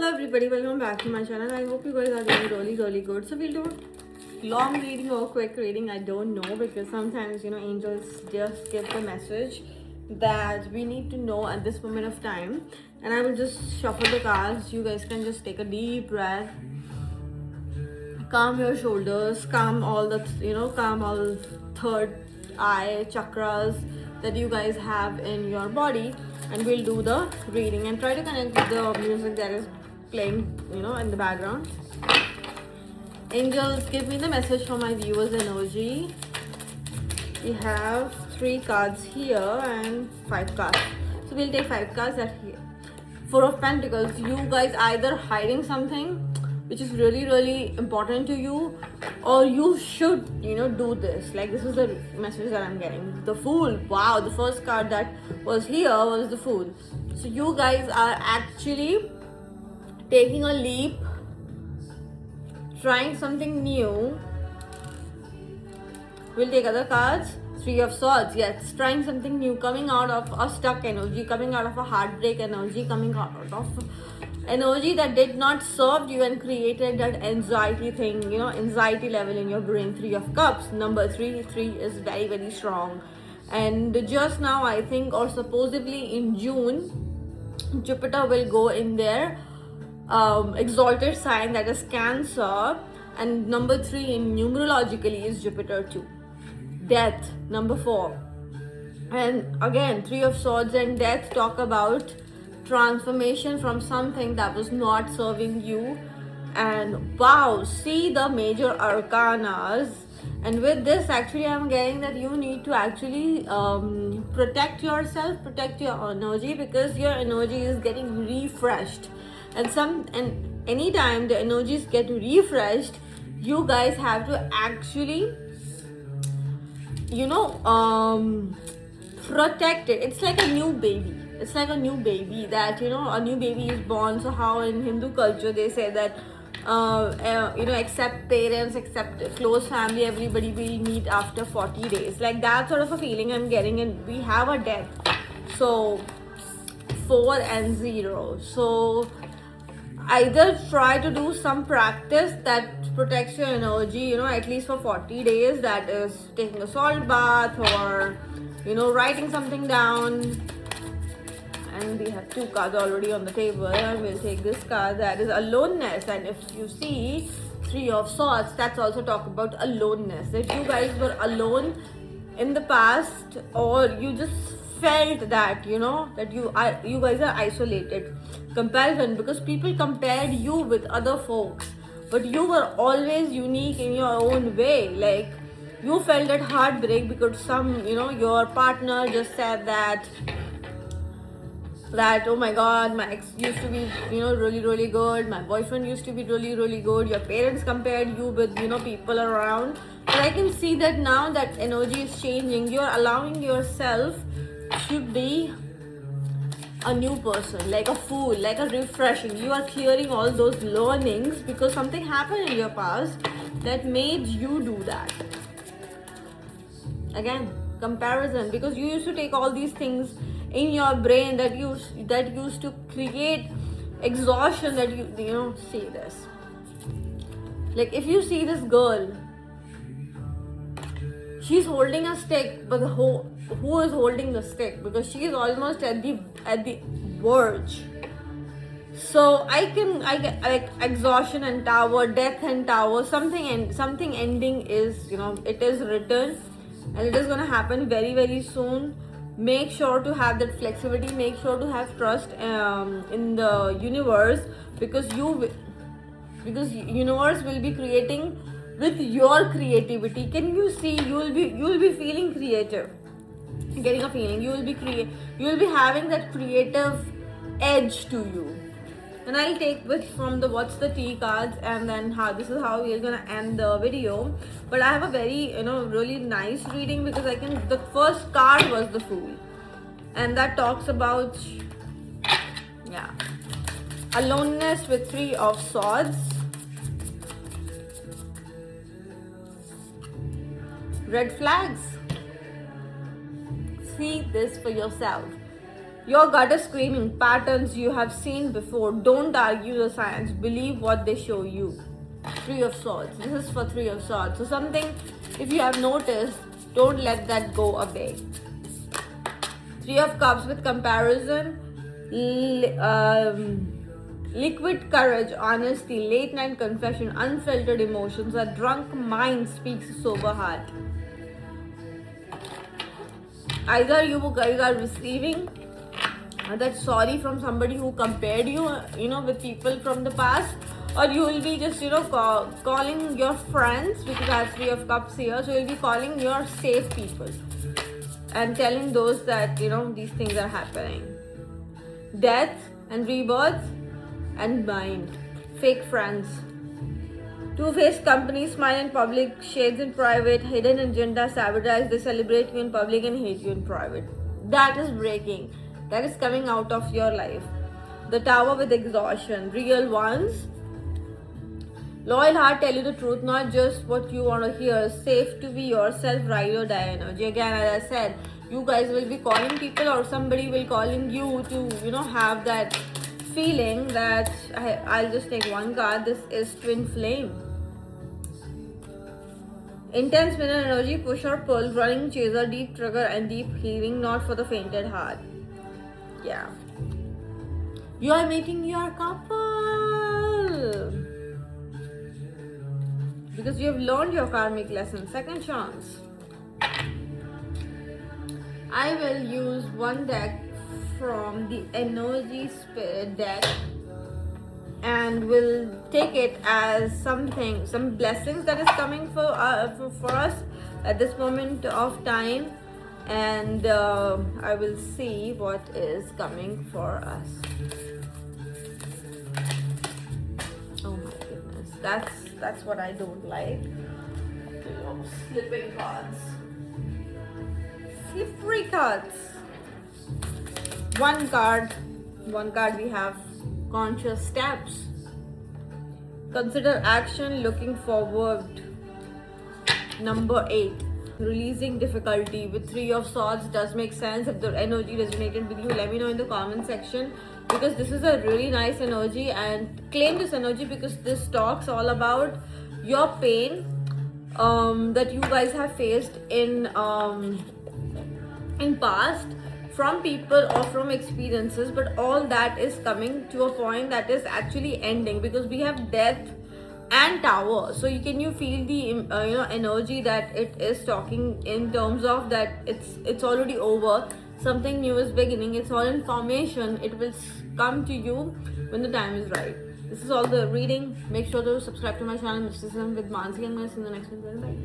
Hello everybody, welcome back to my channel. I hope you guys are doing really good. So we'll do long reading or quick reading, I don't know, because sometimes angels just give the message that we need to know at this moment of time. And I will just shuffle the cards. You guys can just take a deep breath, calm your shoulders, calm all the calm all third eye chakras that you guys have in your body, and we'll do the reading and try to connect with the music that is playing in the background. Angels, give me the message for my viewers energy. We have 3 cards here and 5 cards, so we'll take 5 cards. That here, 4 of Pentacles. You guys either hiding something which is really important to you, or you should do this. Like, this is the message that I'm getting. The Fool. Wow, the first card that was here was the Fool. So you guys are actually taking a leap, trying something new. We'll take other cards. 3 of Swords. Yes, trying something new, coming out of a stuck energy, coming out of a heartbreak energy, coming out of energy that did not serve you and created that anxiety thing, anxiety level in your brain. 3 of Cups. Number 3. 3 is very strong. And just now, I think, or supposedly in June, Jupiter will go in their exalted sign, that is Cancer. And number 3 in numerologically is Jupiter too. Death, number 4. And again, 3 of Swords and Death talk about transformation from something that was not serving you. And wow, see the major arcanas. And with this, actually, I'm getting that you need to actually protect yourself, protect your energy, because your energy is getting refreshed. And anytime the energies get refreshed, you guys have to actually protect it. It's like a new baby. It's like a new baby that a new baby is born. So how in Hindu culture they say that except parents, except close family, everybody will meet after 40 days. Like that sort of a feeling I'm getting. And we have a death. So 4 and 0. So either try to do some practice that protects your energy, at least for 40 days. That is taking a salt bath, or writing something down. And we have 2 cards already on the table, and we'll take this card, that is aloneness. And if you see 3 of Swords, that's also talk about aloneness. If you guys were alone in the past, or you just felt that that you guys are isolated. Comparison, because people compared you with other folks, but you were always unique in your own way. Like, you felt that heartbreak because your partner just said that oh my god, my ex used to be really good, my boyfriend used to be really good, your parents compared you with people around. But I can see that now that energy is changing. You're allowing yourself to be a new person, like a Fool, like a refreshing. You are clearing all those learnings because something happened in your past that made you do that. Again, comparison, because you used to take all these things in your brain that used to create exhaustion. That you see this, like, if you see this girl, she's holding a stick, but who is holding the stick? Because she is almost at the verge. So I get like exhaustion and Tower, death and Tower, something ending is it is written, and it is going to happen very soon. Make sure to have that flexibility, make sure to have trust in the universe, because universe will be creating with your creativity. Can you see? You will be feeling creative, getting a feeling you will be having that creative edge to you. And I'll take from the What's the Tea cards, and then this is how we're gonna end the video. But I have a very really nice reading, because the first card was the Fool, and that talks about aloneness with 3 of Swords. Red flags. See this for yourself. Your gut is screaming patterns you have seen before. Don't argue the science. Believe what they show you. Three of Swords. This is for Three of Swords. So something, if you have noticed, don't let that go away. Three of Cups with comparison, liquid courage, honesty, late night confession, unfiltered emotions. A drunk mind speaks a sober heart. Either you guys are receiving that sorry from somebody who compared you, with people from the past, or you will be just, calling your friends, because I have Three of Cups here. So you'll be calling your safe people and telling those that, these things are happening. Death and rebirth and mind. Fake friends. Two-faced company, smile in public, shades in private, hidden agenda, sabotage. They celebrate you in public and hate you in private. That is breaking. That is coming out of your life. The Tower with exhaustion. Real ones. Loyal heart, tell you the truth, not just what you want to hear. Safe to be yourself, ride or die energy. Again, as I said, you guys will be calling people, or somebody will calling you to, have that feeling that I'll just take one card. This is Twin Flame. Intense winner energy, push or pull, running chaser, deep trigger and deep healing, not for the fainted heart. Yeah. You are making your couple. Because you have learned your karmic lesson. Second chance. I will use one deck from the Energy Spirit deck and will take it as some blessings that is coming for us at this moment of time, and I will see what is coming for us. Oh my goodness, that's what I don't like. Slipping cards. Slippery cards. One card we have conscious steps. Consider action, looking forward. Number 8, releasing difficulty with Three of Swords does make sense. If the energy resonated with you, let me know in the comment section, because this is a really nice energy, and claim this energy because this talks all about your pain that you guys have faced in past, from people or from experiences, but all that is coming to a point that is actually ending, because we have Death and Tower. So you feel the energy that it is talking in terms of that it's already over, something new is beginning. It's all information. It will come to you when the time is right. This is all the reading. Make sure to subscribe to my channel, Mysticism with Mansi, and I'm going to see you in the next one. Bye.